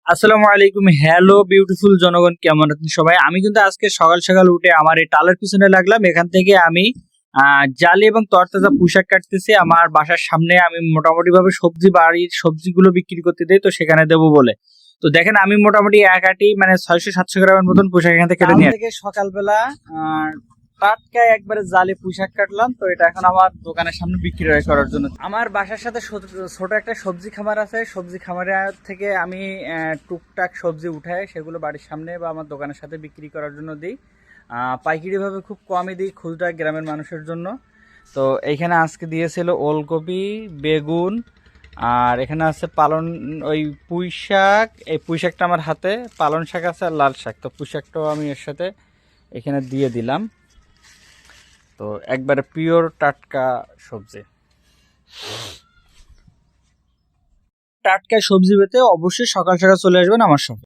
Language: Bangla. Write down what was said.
আসসালামু আলাইকুম। হ্যালো বিউটিফুল জনগণ, কেমন আছেন সবাই? আমি কিন্তু আজকে সকাল সকাল উঠে আমার এই টালের পিছনে লাগলাম। এখান থেকে আমি জালি এবং তরতাজা পুঁইশাক কাটতেছি। আমার বাসার সামনে আমি মোটামুটি ভাবে বাড়ির সবজিগুলো বিক্রি করতে দেই, তো সেখানে দেবো বলে। তো দেখেন আমি মোটামুটি এক আটি মানে 600-700 গ্রামের মতন পুঁইশাক এখান থেকে কেটে নিয়ে থেকে সকালবেলা টাটকা একবারে জালি পুঁইশাক কাটলাম। তো এটা এখন আমার দোকানের সামনে বিক্রি করার জন্য। আমার বাসার সাথে ছোট একটা সবজি খামার আছে। সবজি খামারে থেকে আমি টুকটাক সবজি উঠাই, সেগুলো বাড়ির সামনে বা আমার দোকানের সাথে বিক্রি করার জন্য দিই। পাইকারিভাবে খুব কমই দিই, খুচরা গ্রামের মানুষের জন্য। তো এইখানে আজকে দিয়েছিল ওলকপি, বেগুন, আর এখানে আছে পালন ওই পুঁই শাক। এই পুঁই শাকটা আমার হাতে, পালন শাক আছে আর লাল শাক। তো পুঁই শাকটাও আমি এর সাথে এখানে দিয়ে দিলাম। তো একবারে পিওর টাটকা সবজি। টাটকা সবজি পেতে অবশ্যই সকাল সকাল চলে আসবেন আমার সাথে।